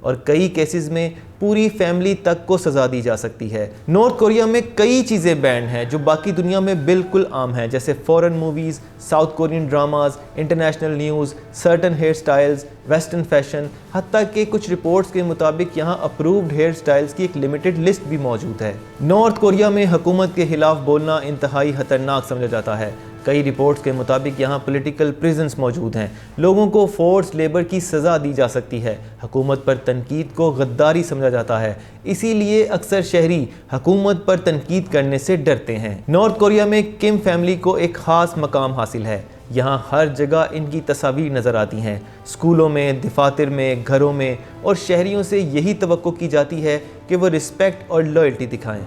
اور کئی کیسز میں پوری فیملی تک کو سزا دی جا سکتی ہے۔ نارتھ کوریا میں کئی چیزیں بینڈ ہیں جو باقی دنیا میں بالکل عام ہیں، جیسے foreign movies, south Korean dramas, international news, certain hair styles, western fashion, حتیٰ کہ کچھ رپورٹس کے مطابق یہاں اپرووڈ ہیئر سٹائلز کی ایک لمیٹڈ لسٹ بھی موجود ہے۔ نارتھ کوریا میں حکومت کے خلاف بولنا انتہائی خطرناک سمجھا جاتا ہے۔ کئی رپورٹس کے مطابق یہاں پولیٹیکل پریزنز موجود ہیں، لوگوں کو فورس لیبر کی سزا دی جا سکتی ہے، حکومت پر تنقید کو غداری سمجھا جاتا ہے، اسی لیے اکثر شہری حکومت پر تنقید کرنے سے ڈرتے ہیں۔ نارتھ کوریا میں کم فیملی کو ایک خاص مقام حاصل ہے، یہاں ہر جگہ ان کی تصاویر نظر آتی ہیں، اسکولوں میں، دفاتر میں، گھروں میں، اور شہریوں سے یہی توقع کی جاتی ہے کہ وہ رسپیکٹ اور لائلٹی دکھائیں۔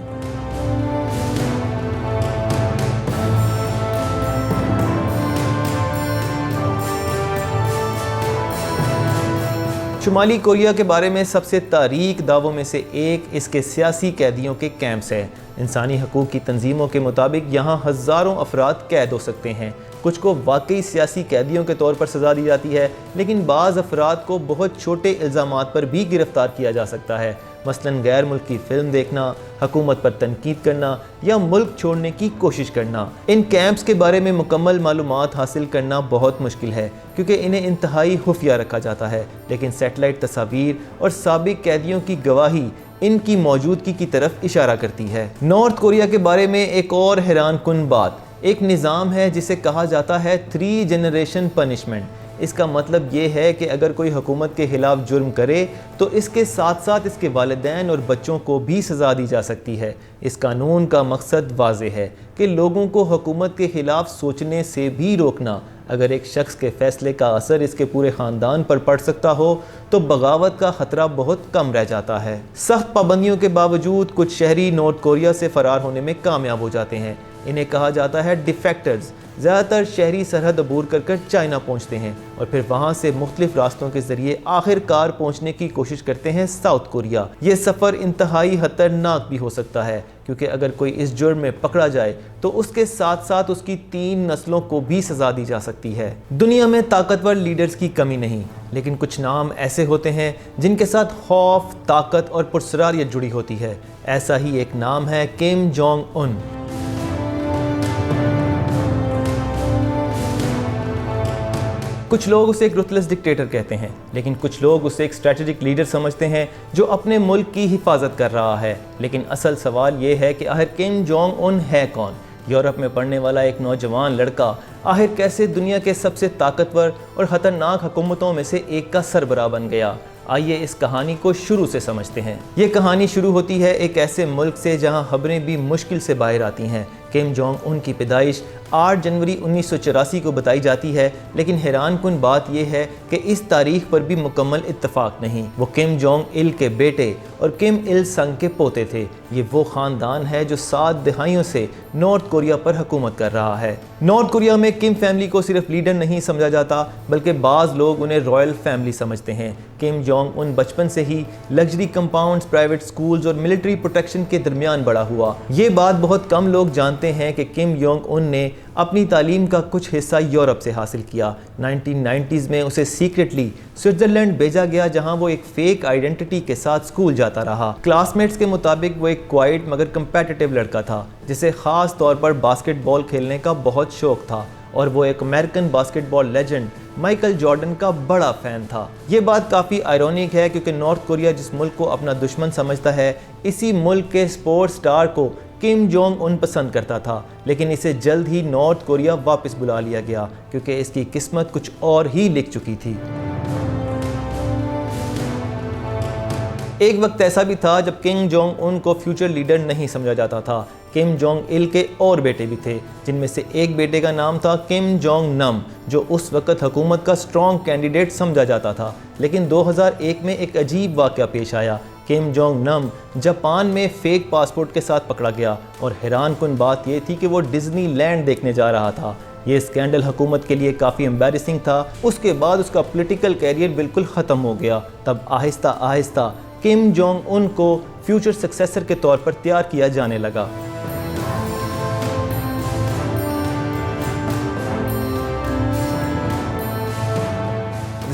شمالی کوریا کے بارے میں سب سے تاریک دعووں میں سے ایک اس کے سیاسی قیدیوں کے کیمپس ہے۔ انسانی حقوق کی تنظیموں کے مطابق یہاں ہزاروں افراد قید ہو سکتے ہیں، کچھ کو واقعی سیاسی قیدیوں کے طور پر سزا دی جاتی ہے، لیکن بعض افراد کو بہت چھوٹے الزامات پر بھی گرفتار کیا جا سکتا ہے، مثلاً غیر ملکی فلم دیکھنا، حکومت پر تنقید کرنا یا ملک چھوڑنے کی کوشش کرنا۔ ان کیمپس کے بارے میں مکمل معلومات حاصل کرنا بہت مشکل ہے کیونکہ انہیں انتہائی خفیہ رکھا جاتا ہے، لیکن سیٹلائٹ تصاویر اور سابق قیدیوں کی گواہی ان کی موجودگی کی طرف اشارہ کرتی ہے۔ نارتھ کوریا کے بارے میں ایک اور حیران کن بات، ایک نظام ہے جسے کہا جاتا ہے 3 جنریشن پنشمنٹ۔ اس کا مطلب یہ ہے کہ اگر کوئی حکومت کے خلاف جرم کرے تو اس کے ساتھ ساتھ اس کے والدین اور بچوں کو بھی سزا دی جا سکتی ہے۔ اس قانون کا مقصد واضح ہے کہ لوگوں کو حکومت کے خلاف سوچنے سے بھی روکنا۔ اگر ایک شخص کے فیصلے کا اثر اس کے پورے خاندان پر پڑ سکتا ہو تو بغاوت کا خطرہ بہت کم رہ جاتا ہے۔ سخت پابندیوں کے باوجود کچھ شہری نارتھ کوریا سے فرار ہونے میں کامیاب ہو جاتے ہیں۔ انہیں کہا جاتا ہے ڈیفیکٹرز۔ زیادہ تر شہری سرحد عبور کر چائنا پہنچتے ہیں اور پھر وہاں سے مختلف راستوں کے ذریعے آخر کار پہنچنے کی کوشش کرتے ہیں ساؤتھ کوریا۔ یہ سفر انتہائی خطرناک بھی ہو سکتا ہے کیونکہ اگر کوئی اس جرم میں پکڑا جائے تو اس کے ساتھ ساتھ اس کی 3 نسلوں کو بھی سزا دی جا سکتی ہے۔ دنیا میں طاقتور لیڈرز کی کمی نہیں، لیکن کچھ نام ایسے ہوتے ہیں جن کے ساتھ خوف، طاقت اور پرسراریت جڑی ہوتی ہے۔ ایسا ہی ایک نام ہے کم جونگ ان۔ کچھ لوگ اسے ایک رuthless ڈکٹیٹر کہتے ہیں، لیکن کچھ لوگ اسے ایک اسٹریٹجک لیڈر سمجھتے ہیں جو اپنے ملک کی حفاظت کر رہا ہے۔ لیکن اصل سوال یہ ہے کہ آخر کم جونگ ان ہے کون؟ یورپ میں پڑھنے والا ایک نوجوان لڑکا آخر کیسے دنیا کے سب سے طاقتور اور خطرناک حکومتوں میں سے ایک کا سربراہ بن گیا؟ آئیے اس کہانی کو شروع سے سمجھتے ہیں۔ یہ کہانی شروع ہوتی ہے ایک ایسے ملک سے جہاں خبریں بھی مشکل سے باہر آتی ہیں۔ کم جونگ ان کی پیدائش 8 جنوری 1984 کو بتائی جاتی ہے، لیکن حیران کن بات یہ ہے کہ اس تاریخ پر بھی مکمل اتفاق نہیں۔ وہ کم جونگ il کے بیٹے اور کم il sung کے پوتے تھے۔ یہ وہ خاندان ہے جو 7 دہائیوں سے نارتھ کوریا پر حکومت کر رہا ہے۔ نارتھ کوریا میں کم فیملی کو صرف لیڈر نہیں سمجھا جاتا بلکہ بعض لوگ انہیں رائل فیملی سمجھتے ہیں۔ کم جونگ ان بچپن سے ہی لگژری کمپاؤنڈز، پرائیویٹ سکولز اور ملٹری پروٹیکشن کے درمیان بڑا ہوا۔ یہ بات بہت کم لوگ جانتے ہیں کہ کم جونگ ان نے اپنی تعلیم کا کچھ حصہ یورپ سے حاصل کیا۔ 1990s میں اسے سیکریٹلی سوئٹزرلینڈ بھیجا گیا جہاں وہ ایک فیک آئیڈینٹی کے ساتھ سکول جاتا رہا۔ کلاس میٹس کے مطابق وہ ایک کوائٹ مگر کمپیٹیٹیو لڑکا تھا جسے خاص طور پر باسکٹ بال کھیلنے کا بہت شوق تھا اور وہ ایک امریکن باسکٹ بال لیجنڈ مائیکل جارڈن کا بڑا فین تھا۔ یہ بات کافی آئرونک ہے کیونکہ نارتھ کوریا جس ملک کو اپنا دشمن سمجھتا ہے، اسی ملک کے سپورٹس سٹار کو کم جونگ ان پسند کرتا تھا، لیکن اسے جلد ہی نارتھ کوریا واپس بلا لیا گیا کیونکہ اس کی قسمت کچھ اور ہی لکھ چکی تھی۔ ایک وقت ایسا بھی تھا جب کم جونگ ان کو فیوچر لیڈر نہیں سمجھا جاتا تھا۔ کم جونگ il کے اور بیٹے بھی تھے جن میں سے ایک بیٹے کا نام تھا کم جونگ نم جو اس وقت حکومت کا سٹرونگ کینڈیڈیٹ سمجھا جاتا تھا، لیکن 2001 میں ایک عجیب واقعہ پیش آیا۔ کم جونگ نم جاپان میں فیک پاسپورٹ کے ساتھ پکڑا گیا اور حیران کن بات یہ تھی کہ وہ ڈزنی لینڈ دیکھنے جا رہا تھا۔ یہ اسکینڈل حکومت کے لیے کافی امبیرسنگ تھا۔ اس کے بعد اس کا پولیٹیکل کیریئر بالکل ختم ہو گیا۔ تب آہستہ آہستہ کم جونگ ان کو فیوچر سکسیسر کے طور پر تیار کیا جانے لگا۔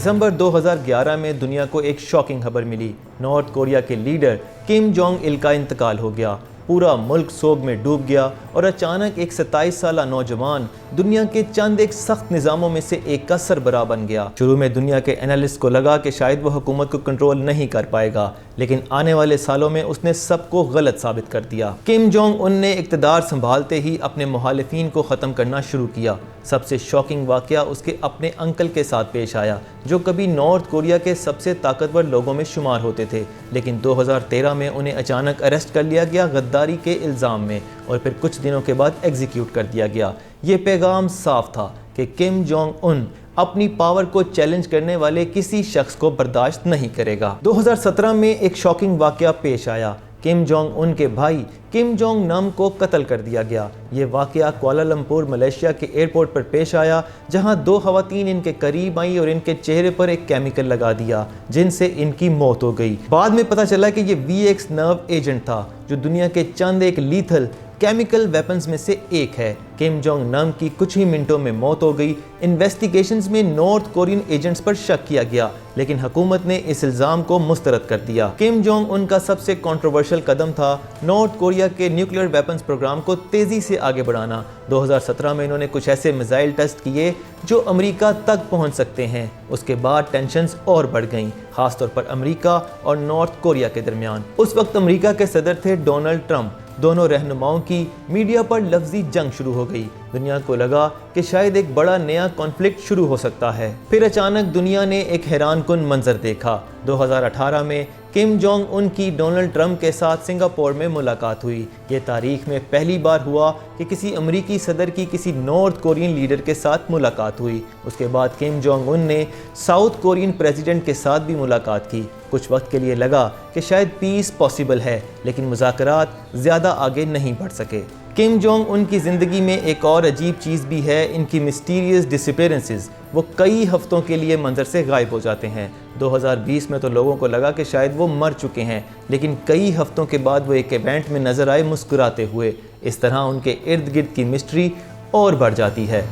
دسمبر 2011 میں دنیا کو ایک شاکنگ خبر ملی۔ نارتھ کوریا کے لیڈر کم جونگ il کا انتقال ہو گیا۔ پورا ملک سوگ میں ڈوب گیا اور اچانک ایک 27 سالہ نوجوان دنیا کے چند ایک سخت نظاموں میں سے ایک کا سربراہ بن گیا۔ شروع میں دنیا کے انالسٹ کو لگا کہ شاید وہ حکومت کو کنٹرول نہیں کر پائے گا، لیکن آنے والے سالوں میں اس نے سب کو غلط ثابت کر دیا۔ کم جونگ ان نے اقتدار سنبھالتے ہی اپنے مخالفین کو ختم کرنا شروع کیا۔ سب سے شاکنگ واقعہ اس کے اپنے انکل کے ساتھ پیش آیا، جو کبھی نارتھ کوریا کے سب سے طاقتور لوگوں میں شمار ہوتے تھے، لیکن 2013 میں انہیں اچانک اریسٹ کر لیا گیا غداری کے الزام میں، اور پھر کچھ دنوں کے بعد ایگزیکیوٹ کر دیا گیا۔ یہ پیغام صاف تھا کہ کم جونگ ان اپنی پاور کو چیلنج کرنے والے کسی شخص کو برداشت نہیں کرے گا۔ 2017 میں ایک شاکنگ واقعہ پیش آیا۔ کم جونگ ان کے بھائی کم جونگ نم کو قتل کر دیا گیا۔ یہ واقعہ کوالالمپور ملیشیا کے ایئرپورٹ پر پیش آیا، جہاں دو خواتین ان کے قریب آئیں اور ان کے چہرے پر ایک کیمیکل لگا دیا، جن سے ان کی موت ہو گئی۔ بعد میں پتہ چلا کہ یہ VX نرو ایجنٹ تھا، جو دنیا کے چند ایک لیتھل کیمیکل ویپنز میں سے ایک ہے۔ کم جونگ نم کی کچھ ہی منٹوں میں موت ہو گئی۔ انویسٹیگیشنز میں نارتھ کورین ایجنٹس پر شک کیا گیا، لیکن حکومت نے اس الزام کو مسترد کر دیا۔ کم جونگ ان کا سب سے کنٹروورشل قدم تھا نارتھ کوریا کے نیوکلیئر ویپنز پروگرام کو تیزی سے آگے بڑھانا۔ 2017 میں انہوں نے کچھ ایسے میزائل ٹیسٹ کیے جو امریکہ تک پہنچ سکتے ہیں۔ اس کے بعد ٹینشنز اور بڑھ گئیں، خاص طور پر امریکہ اور نارتھ کوریا کے درمیان۔ اس وقت امریکہ کے صدر تھے ڈونلڈ ٹرمپ۔ دونوں رہنماؤں کی میڈیا پر لفظی جنگ شروع ہو گئی۔ دنیا کو لگا کہ شاید ایک بڑا نیا کانفلکٹ شروع ہو سکتا ہے۔ پھر اچانک دنیا نے ایک حیران کن منظر دیکھا۔ 2018 میں کم جونگ ان کی ڈونلڈ ٹرمپ کے ساتھ سنگاپور میں ملاقات ہوئی۔ یہ تاریخ میں پہلی بار ہوا کہ کسی امریکی صدر کی کسی نارتھ کورین لیڈر کے ساتھ ملاقات ہوئی۔ اس کے بعد کم جونگ ان نے ساؤتھ کورین پریزیڈنٹ کے ساتھ بھی ملاقات کی۔ کچھ وقت کے لیے لگا کہ شاید پیس پاسبل ہے، لیکن مذاکرات زیادہ آگے نہیں بڑھ سکے۔ کم جونگ ان کی زندگی میں ایک اور عجیب چیز بھی ہے، ان کی مسٹیریس ڈسپیرنسز۔ وہ کئی ہفتوں کے لیے منظر سے غائب ہو جاتے ہیں۔ 2020 میں تو لوگوں کو لگا کہ شاید وہ مر چکے ہیں، لیکن کئی ہفتوں کے بعد وہ ایک ایونٹ میں نظر آئے مسکراتے ہوئے۔ اس طرح ان کے ارد گرد کی مسٹری اور بڑھ جاتی ہے۔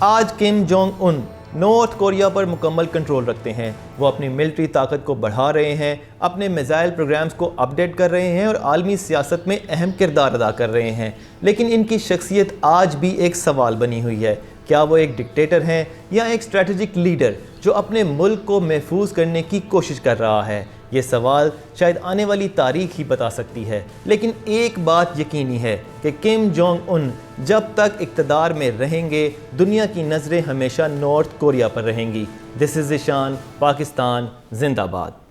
آج Kim Jong Un North Korea پر مکمل کنٹرول رکھتے ہیں۔ وہ اپنی ملٹری طاقت کو بڑھا رہے ہیں، اپنے میزائل پروگرامز کو اپ ڈیٹ کر رہے ہیں اور عالمی سیاست میں اہم کردار ادا کر رہے ہیں، لیکن ان کی شخصیت آج بھی ایک سوال بنی ہوئی ہے۔ کیا وہ ایک ڈکٹیٹر ہیں یا ایک اسٹریٹجک لیڈر جو اپنے ملک کو محفوظ کرنے کی کوشش کر رہا ہے؟ یہ سوال شاید آنے والی تاریخ ہی بتا سکتی ہے، لیکن ایک بات یقینی ہے کہ کم جونگ ان جب تک اقتدار میں رہیں گے، دنیا کی نظریں ہمیشہ نارتھ کوریا پر رہیں گی۔ دس از ذیشان، پاکستان زندہ باد۔